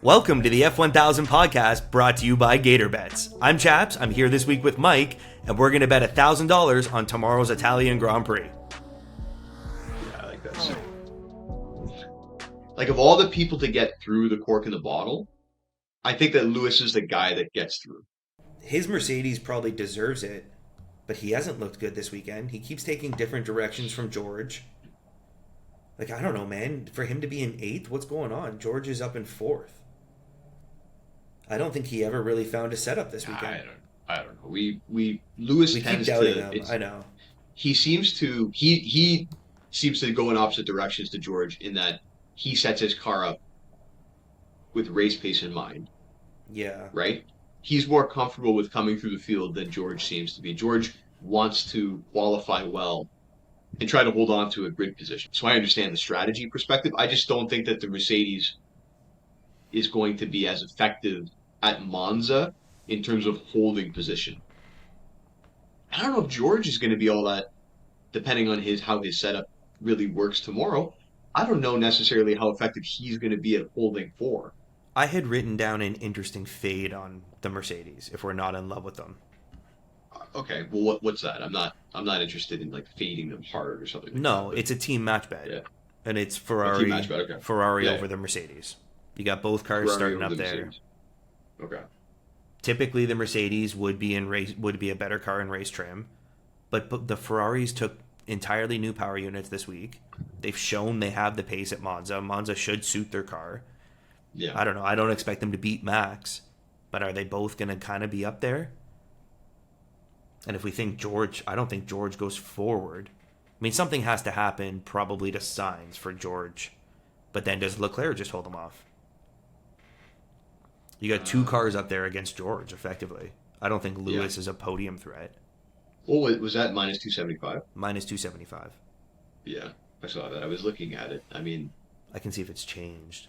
Welcome to the F1000 podcast brought to you by gatorbets. I'm Chaps, I'm here this week with Mike, and we're going to bet $1,000 on tomorrow's Italian Grand Prix. Yeah, I like that. Like, of all the people to get through the cork in the bottle, I think that Lewis is the guy that gets through. His Mercedes probably deserves it, but he hasn't looked good this weekend. He keeps taking different directions from George. Like, I don't know, man. For him to be in 8th, what's going on? George is up in 4th. I don't think he ever really found a setup this weekend. I don't know. Lewis we tends keep doubting to. him. I know. He seems to go in opposite directions to George in that he sets his car up with race pace in mind. Yeah. Right? He's more comfortable with coming through the field than George seems to be. George wants to qualify well and try to hold on to a grid position. So I understand the strategy perspective. I just don't think that the Mercedes is going to be as effective at Monza in terms of holding position. I don't know if George is going to be all that, depending on how his setup really works tomorrow. I don't know necessarily how effective he's going to be at holding 4. I had written down an interesting fade on the Mercedes if we're not in love with them. Okay, well, what's that? I'm not interested in like fading them hard or something. No, it's a team match bet, yeah. And it's Ferrari. Match bet, okay. Ferrari yeah. over the Mercedes. You got both cars Ferrari starting up there. Mercedes. Okay. Typically, the Mercedes would be a better car in race trim, but the Ferraris took entirely new power units this week. They've shown they have the pace at Monza. Monza should suit their car. Yeah. I don't know. I don't expect them to beat Max, but are they both going to kind of be up there? And if we think George, I don't think George goes forward. I mean, something has to happen probably to Sainz for George, but then does Leclerc just hold him off? You got 2 cars up there against George, effectively. I don't think Lewis is a podium threat. Well, was that minus 275? Minus 275. Yeah, I saw that. I was looking at it. I mean, I can see if it's changed.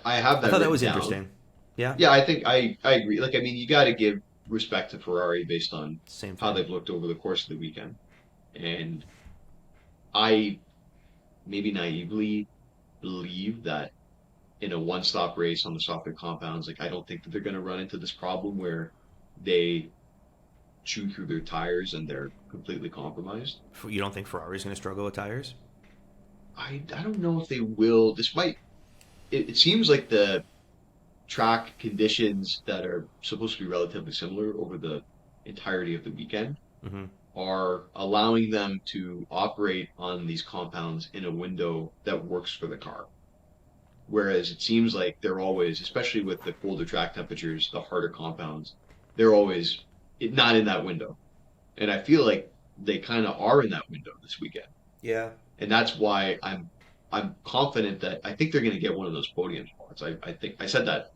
I have that. I thought that was down. Interesting. Yeah. Yeah, I think I agree. Like, I mean, you got to give respect to Ferrari based on how they've looked over the course of the weekend, and I maybe naively believe that in a one-stop race on the softer compounds, like I don't think that they're going to run into this problem where they chew through their tires and they're completely compromised. You don't think Ferrari's going to struggle with tires? I don't know if they will. It seems like the track conditions that are supposed to be relatively similar over the entirety of the weekend are allowing them to operate on these compounds in a window that works for the car. Whereas it seems like they're always, especially with the colder track temperatures, the harder compounds, they're always not in that window. And I feel like they kind of are in that window this weekend. Yeah. And that's why I'm confident that I think they're going to get one of those podium spots. I think I said that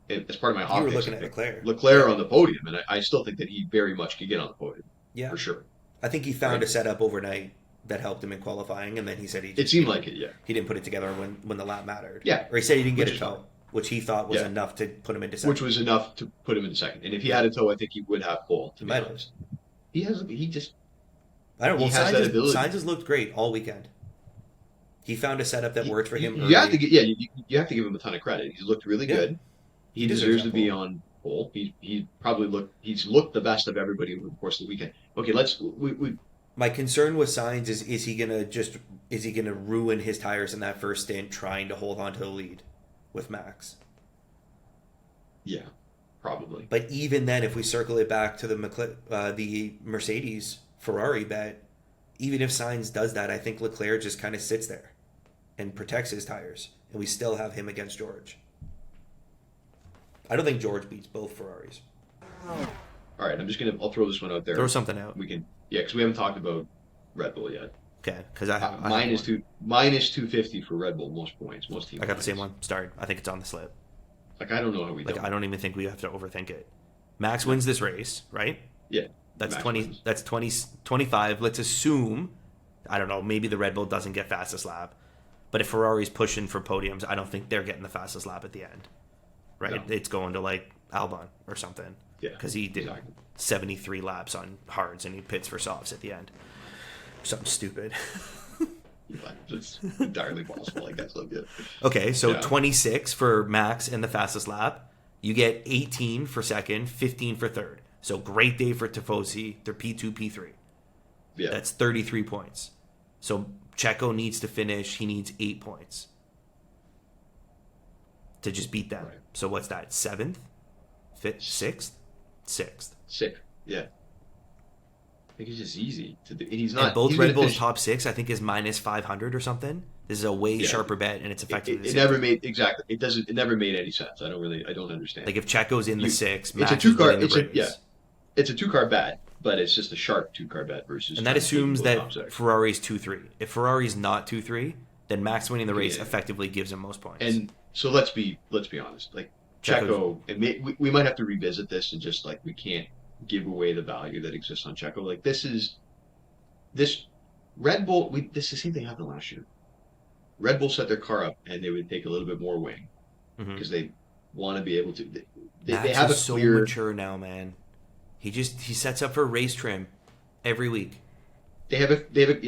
as part of my hot You were picks. looking at Leclerc. Leclerc on the podium, and I still think that he very much could get on the podium. Yeah. For sure. I think he found a setup overnight that helped him in qualifying, and then he said it seemed like it, yeah. He didn't put it together when the lap mattered. Yeah. Or he said he didn't get a toe, which he thought was enough to put him into second. Which was enough to put him into second. And if he had a toe, I think he would have pole, to be honest. I don't know. Well, Sainz has looked great all weekend. He found a setup that worked for him. You have to give him a ton of credit. He's looked really good. He deserves to be on pole. He's looked the best of everybody over the course of the weekend. Okay, My concern with Sainz is he gonna ruin his tires in that first stint trying to hold on to the lead with Max? Yeah, probably. But even then, if we circle it back to the Mercedes Ferrari bet, even if Sainz does that, I think Leclerc just kind of sits there and protects his tires, and we still have him against George. I don't think George beats both Ferraris. All right, I'll throw this one out there. Throw something out. Because we haven't talked about Red Bull yet. Okay, because minus 250 for Red Bull, most points, most teams. I got the same one. Start. I think it's on the slip. Like, I don't know how we don't. I don't even think we have to overthink it. Max wins this race, right? Yeah. That's 20 wins. That's 25. Let's assume, I don't know, maybe the Red Bull doesn't get fastest lap. But if Ferrari's pushing for podiums, I don't think they're getting the fastest lap at the end. Right? No. It's going to like Albon or something. Yeah. Because he did 73 laps on hards and he pits for softs at the end. Something stupid. But it's entirely possible, I guess. I'll get. Okay, so Yeah, 26 for Max in the fastest lap. You get 18 for second, 15 for third. So great day for Tifosi. They're P2, P3. yeah, That's 33 points. So Checo needs to finish. He needs 8 points to just beat them. right. So what's that? Seventh? Fifth? Sixth? Sixth. Sick. Yeah, I think it's just easy to do. And he's And not. both He's Red ready to Bulls finish. top six, I think, is minus 500 or something. This is a way Yeah, sharper bet, and it's effectively the it same never thing. made exactly. It doesn't. It never made any sense. I don't understand. Like if Checo's in the You, six, it's a Max is two car. winning the It's a yeah. race. It's a 2 car bet, but it's just a sharp 2 car bet versus And that trying to take assumes both top that six. Ferrari's 2-3. If Ferrari's not 2-3, then Max winning the race Yeah. effectively gives him most points. And so let's be honest. Like Checo's- Checo, and we might have to revisit this and just like we can't give away the value that exists on Checo. Like this Red Bull. This is the same thing happened last year. Red Bull set their car up and they would take a little bit more wing Mhm. because they want to be able to. They Max have a is so clear. mature now, man. He sets up for race trim every week. Yeah,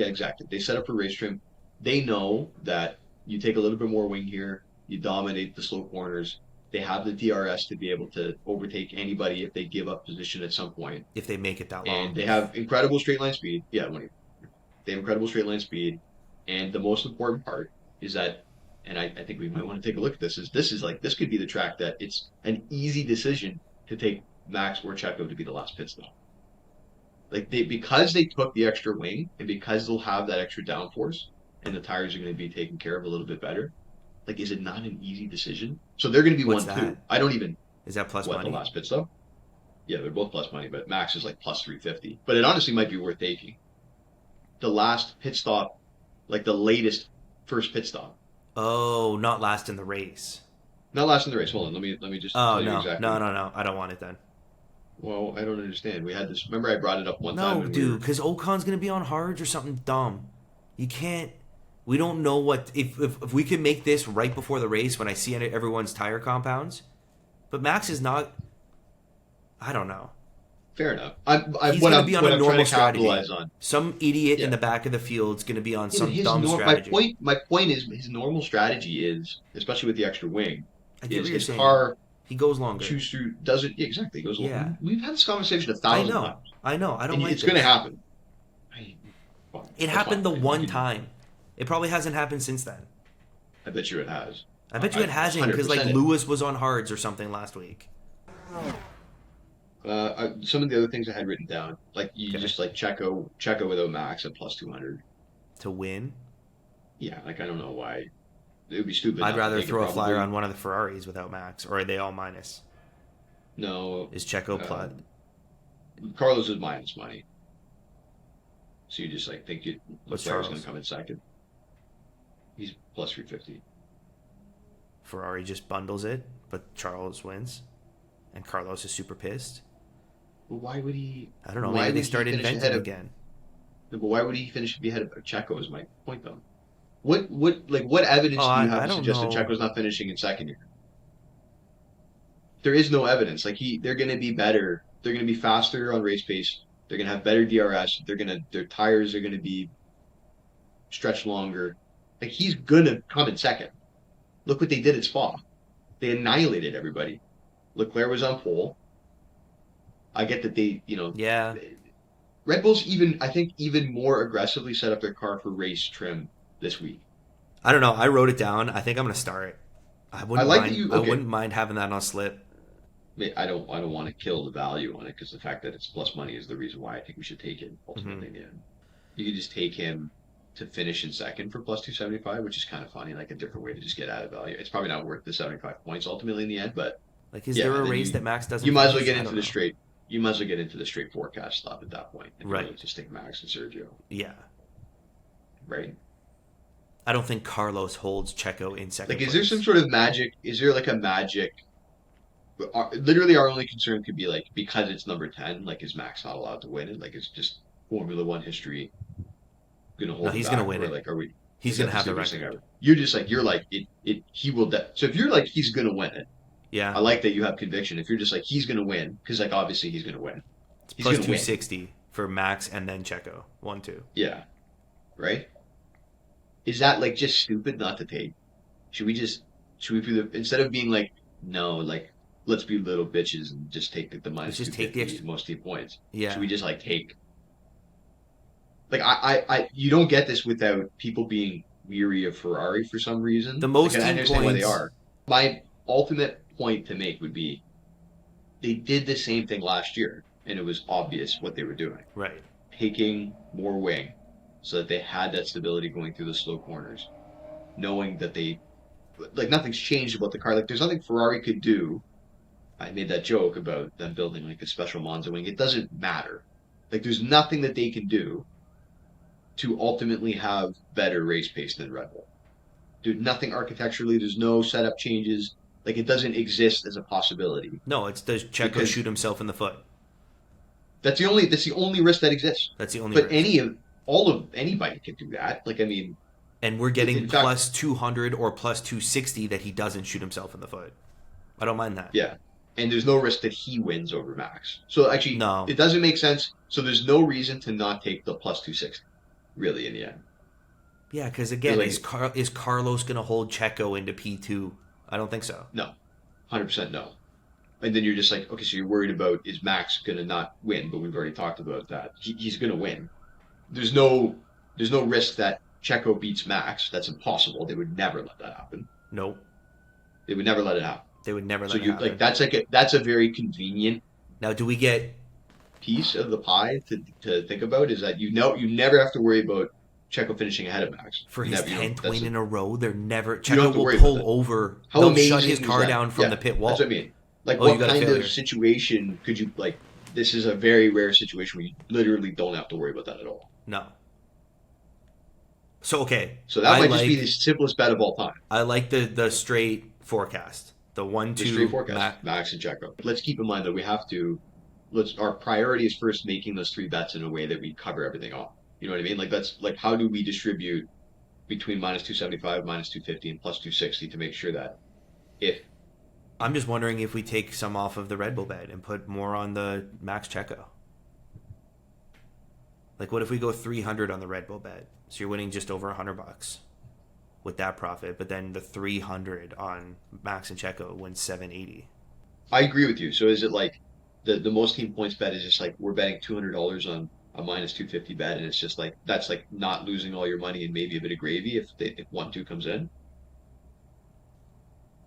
exactly. They set up for race trim. They know that you take a little bit more wing here, you dominate the slow corners. They have the DRS to be able to overtake anybody if they give up position at some point. If they make it that long. And they have incredible straight line speed. Yeah, they have incredible straight line speed. And the most important part is that, and I think we might want to take a look at this, this could be the track that it's an easy decision to take Max or Checo to be the last pit stop. Like because they took the extra wing and because they'll have that extra downforce and the tires are going to be taken care of a little bit better. Like, is it not an easy decision? So they're going to be What's 1-2. that? I don't even Is that plus what money? the last pit stop. Yeah, they're both plus money, but Max is like plus 350. But it honestly might be worth taking. The last pit stop, like the latest first pit stop. Oh, not last in the race. Not last in the race. Hold on, let me just Oh, tell you no. exactly. No. I don't want it then. Well, I don't understand. We had this. Remember, I brought it up one time. No, when dude, because Ocon's going to be on hards or something dumb. You can't. We don't know what. If we can make this right before the race when I see everyone's tire compounds. But Max is not. I don't know. Fair enough. He's going to be on a normal strategy. Capitalize on. Some idiot in Yeah. the back of the field is going to be on Yeah, some but dumb strategy. My point is his normal strategy is, especially with the extra wing, I get is what you're his saying. car He goes longer. chews through doesn't yeah, exactly goes. Yeah. We've had this conversation a I thousand know. times. I know. I don't And like it's this. going to happen. Fine. It That's happened the fine. one time. It probably hasn't happened since then. I bet you it has. I bet you it hasn't because like 100% it. Lewis was on hards or something last week. Some of the other things I had written down, like you Okay. just like Checo without Max at plus 200. To win, Yeah, like I don't know why. It would be stupid. not I'd to rather take it, throw a flyer probably. on one of the Ferraris without Max, or are they all minus? No, Is Checo plus? Carlos is minus money. So you just like think What's Leclerc's Charles? going to come in second. He's plus 350. Ferrari just bundles it, but Charles wins, and Carlos is super pissed. Well, why would he? I don't know. Why Maybe would they he start finish inventing ahead of- again. But why would he finish ahead of Checo? Is my point though. What evidence Oh, do you I have to don't suggest that know. Checo's not finishing in second here? There is no evidence. Like they're going to be better. They're going to be faster on race pace. They're going to have better DRS. Their tires are going to be stretched longer. Like he's going to come in second. Look what they did at Spa. They annihilated everybody. Leclerc was on pole. I get that Yeah, Red Bull's I think even more aggressively set up their car for race trim this week. I don't know. I wrote it down. I think I'm gonna start it. I wouldn't like mind. that you- I okay. wouldn't mind having that on slip. I don't want to kill the value on it because the fact that it's plus money is the reason why I think we should take it ultimately in the end. You could just take him to finish in second for plus 275, which is kind of funny, like a different way to just get out of value. It's probably not worth the 75 points ultimately in the end, but Like, is Yeah, there a and then race that Max doesn't? you might as well finish? get I into don't the know. straight. You might as well get into the straight forecast stop at that point. And Right. really just take Max and Sergio, Yeah, right? I don't think Carlos holds Checo in second. Like, is place. there some sort of magic? Is there like a magic? Literally, our only concern could be like because it's number 10. Like, is Max not allowed to win it? Like, it's just Formula One history gonna hold. No, him he's back? gonna win Or, it. Like, are we? He's is gonna that have the safest record. thing ever? You're like it. He will. So if you're like he's gonna win it, Yeah, I like that you have conviction. If you're just like he's gonna win, because like obviously he's gonna win. it's He's plus gonna win. 260 for Max and then Checo 1-2. Yeah, right. is that like just stupid not to take? Should we just should we be instead of being like no, like let's be little bitches and just take the Let's minus just two take the fifty extra. most team points? Should Yeah. we just like take like you don't get this without people being weary of Ferrari for some The reason. Like most and I team understand why they points. are. My ultimate point to make would be they did the same thing last year, and it was obvious what they were doing. Right. Taking more wing so that they had that stability going through the slow corners, knowing that they like nothing's changed about the car. Like there's nothing Ferrari could do. I made that joke about them building like a special Monza wing. It doesn't matter. Like there's nothing that they can do to ultimately have better race pace than Red Bull. Dude, nothing architecturally. There's no setup changes. Like it doesn't exist as a possibility No, it's does Checo because shoot himself in the foot? that's the only risk that exists. That's the only But risk. all of anybody can do that. Like I mean, And we're getting in fact, plus 200 or plus 260 that he doesn't shoot himself in the foot. I don't mind that. yeah. And there's no risk that he wins over Max. So actually, No. it doesn't make sense. So there's no reason to not take the plus 260, really, in the end. Yeah, because again, Like, is Carlos going to hold Checo into P2? I don't think so. no, 100% no. And then you're just like, okay, so you're worried about is Max going to not win? But we've already talked about that. He's going to win. There's no there's no risk that Checo beats Max. That's impossible. They would never let that happen. Nope. They would never let it happen. They would never So let it you happen. that's a very convenient Now, do we get piece of the pie to think about is that you never have to worry about Checo finishing ahead of Max. for You his never, you know, 10th that's win in a row? They're never. you don't have Checo to will worry about pull that. over. How They'll amazing shut his is car that? down from Yeah, the pit wall. that's what I mean. Like, Oh, you what got a kind failure. of situation could you like? This is a very rare situation where you literally don't have to worry about that at all. No. So okay, So that might just be the simplest bet of all time. I like the straight forecast. The The straight 1-2 forecast, Mac. Max and Checo. Let's keep in mind that we have to. Our priority is first making those three bets in a way that we cover everything off. You know what I mean? Like that's like how do we distribute between minus 275, minus 250, and plus 260 to make sure that if I'm just wondering if we take some off of the Red Bull bet and put more on the Max Checo. Like, what if we go 300 on the Red Bull bet? So you're winning just over $100 with that profit, but then the 300 on Max and Checo wins 780. I agree with you. So is it like the most team points bet is just like we're betting $200 on a minus 250 bet, and it's just like that's like not losing all your money and maybe a bit of gravy if 1-2 comes in.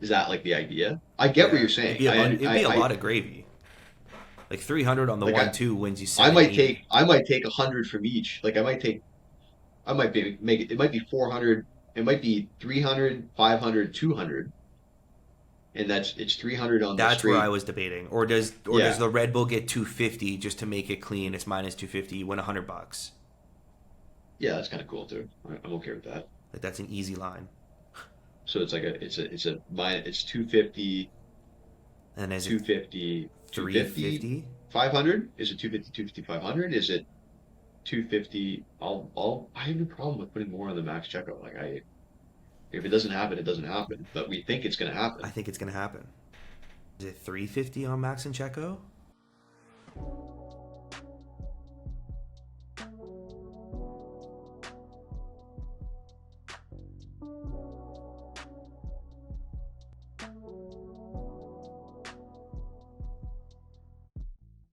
Is that like the idea? I get what you're saying. It'd be a I lot of gravy. Like 300 on the like 1-2 wins you I might 780. take 100 from each. Like I might be make it. It might be 400. It might be 300, 500, 200, and it's 300 on the That's where straight. I was debating. Or does Yeah, the Red Bull get 250 just to make it clean? It's minus 250. You win $100. yeah, that's kind of cool too. I'm okay with that. Like, that's an easy line. So it's like it's 250, And is it 250, 350? 500? Is it 250, 250, 500? Is it 250? I have no problem with putting more on the Max Checo. Like if it doesn't happen, it doesn't happen. But we think it's going to happen. I think it's going to happen. Is it 350 on Max and Checo?